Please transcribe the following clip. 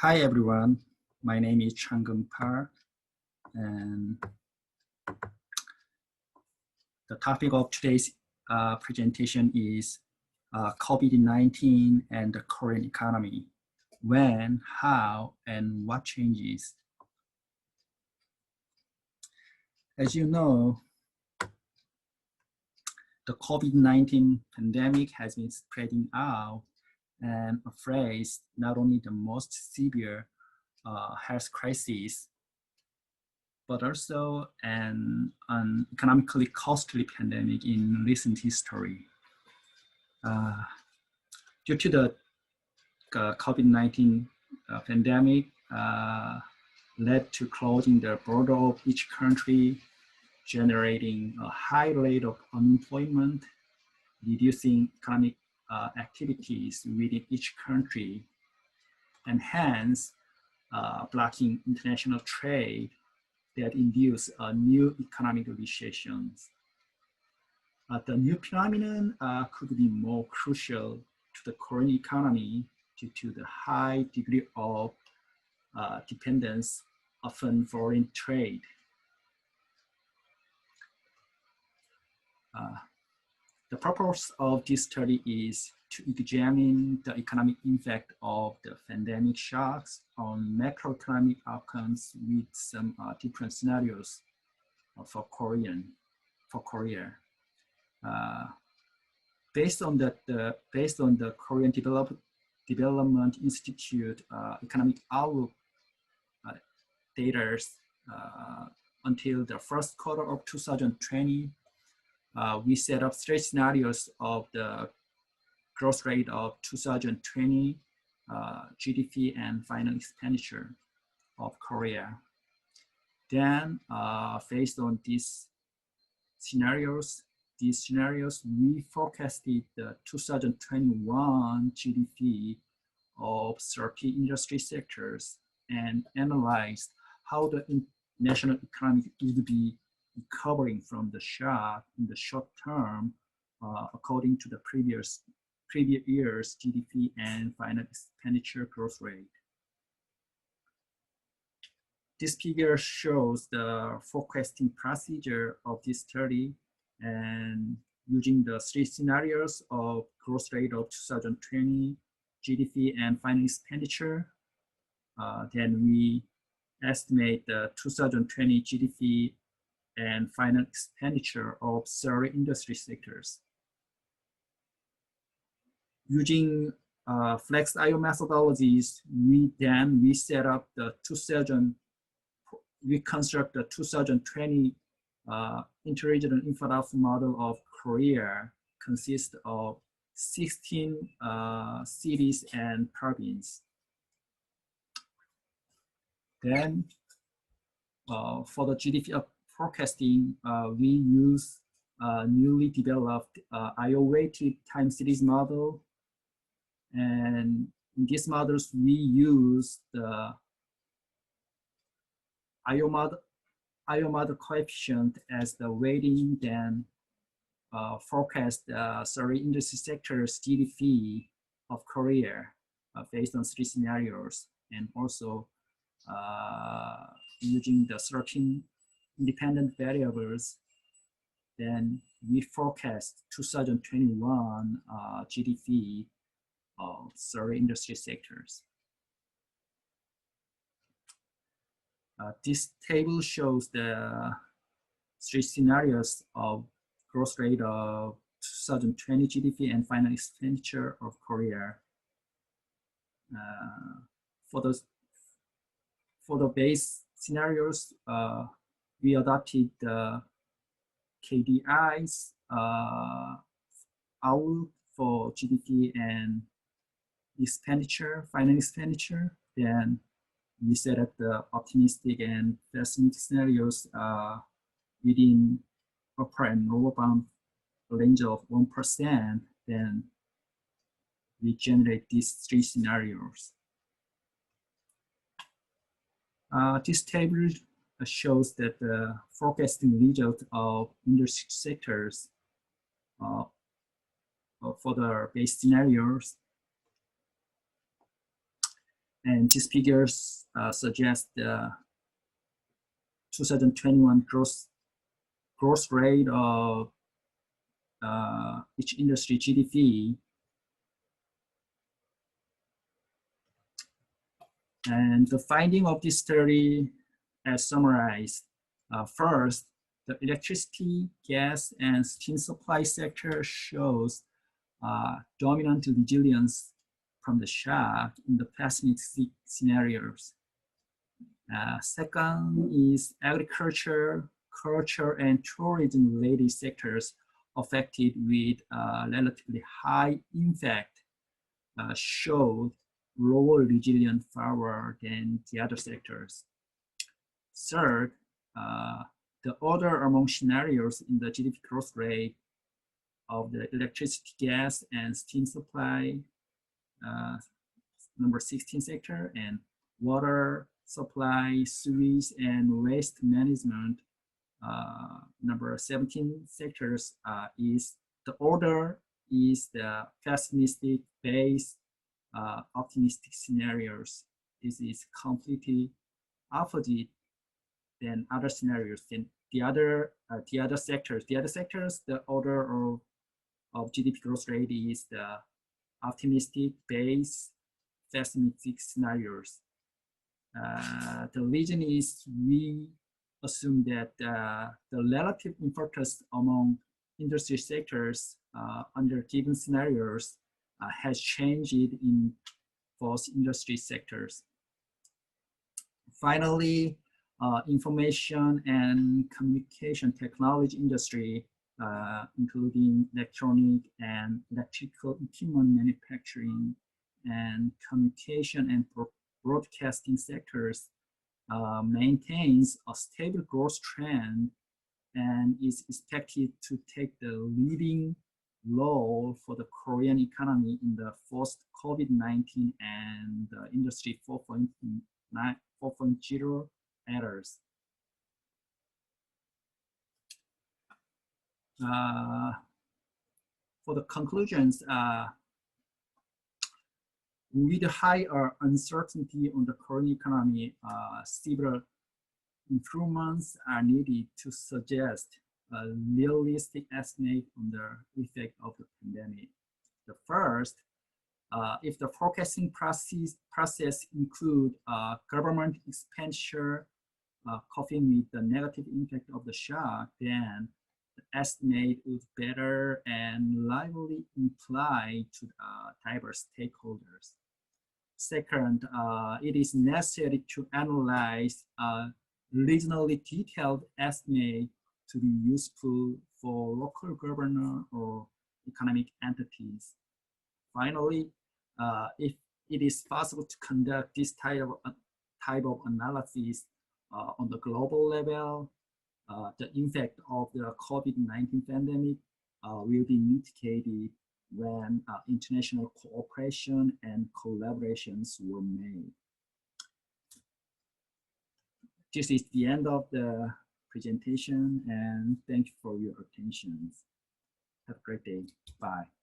Hi everyone, my name is Chang and the topic of today's presentation is COVID-19 and the Korean economy. When, how, and what changes? As you know, the COVID-19 pandemic has been spreading out and faced not only the most severe health crisis, but also an economically costly pandemic in recent history. Due to the COVID-19 pandemic, led to closing the border of each country, generating a high rate of unemployment, reducing economic activities within each country, and hence blocking international trade that induce new economic recessions. The new phenomenon could be more crucial to the Korean economy due to the high degree of dependence on foreign trade. The purpose of this study is to examine the economic impact of the pandemic shocks on macroeconomic outcomes with some different scenarios for Korea. Based on the Korean Development Institute economic outlook data until the first quarter of 2020, we set up three scenarios of the growth rate of 2020 GDP and final expenditure of Korea. Then, based on these scenarios, we forecasted the 2021 GDP of 30 industry sectors and analyzed how the national economy would be recovering from the shock in the short term according to the previous year's GDP and final expenditure growth rate. This figure shows the forecasting procedure of this study, and using the three scenarios of growth rate of 2020, GDP and final expenditure, then we estimate the 2020 GDP and final expenditure of 30 industry sectors. Using flexed IO methodologies, we set up the we construct the 2020 interregional infrastructure model of Korea, consists of 16 cities and provinces. Then for the GDP forecasting, we use newly developed IO-weighted time series model. And in these models, we use the IO model coefficient as the weighting, then forecast the 30 industry sectors GDP of Korea based on three scenarios, and also using the 13 independent variables, then we forecast 2021 GDP of 30 industry sectors. This table shows the three scenarios of growth rate of 2020 GDP and final expenditure of Korea. For the base scenarios, we adopted the KDI's outlook for GDP and final expenditure. Then we set up the optimistic and pessimistic scenarios within upper and lower bound range of 1%. Then we generate these three scenarios. This table shows that the forecasting result of industry sectors for the base scenarios. And these figures suggest the 2021 growth rate of each industry GDP. And the finding of this study as summarized. First, the electricity, gas, and steam supply sector shows dominant resilience from the shock in the pessimistic scenarios. Second is agriculture, culture, and tourism-related sectors affected with relatively high impact showed lower resilient power than the other sectors. Third, the order among scenarios in the GDP growth rate of the electricity, gas, and steam supply, number 16 sector, and water supply, sewage, and waste management, number 17 sectors, is the order is the pessimistic, base, optimistic scenarios. This is completely opposite than other scenarios. Then the other sectors, the order of GDP growth rate is the optimistic, base, pessimistic scenarios. The reason is we assume that the relative importance among industry sectors under given scenarios has changed in both industry sectors. Finally, information and communication technology industry, including electronic and electrical equipment manufacturing and communication and broadcasting sectors, maintains a stable growth trend and is expected to take the leading role for the Korean economy in the post-COVID-19 and Industry 4.0 eras. For the conclusions, with higher uncertainty on the Korean economy, several improvements are needed to suggest a realistic estimate on the effect of the pandemic. The first, if the forecasting process include government expenditure coupled with the negative impact of the shock, then the estimate would better and reliably imply to diverse stakeholders. Second, it is necessary to analyze regionally detailed estimate to be useful for local government or economic entities. Finally, if it is possible to conduct this type of analysis on the global level, the impact of the COVID-19 pandemic will be mitigated when international cooperation and collaborations were made. This is the end of the presentation, and thank you for your attention. Have a great day. Bye.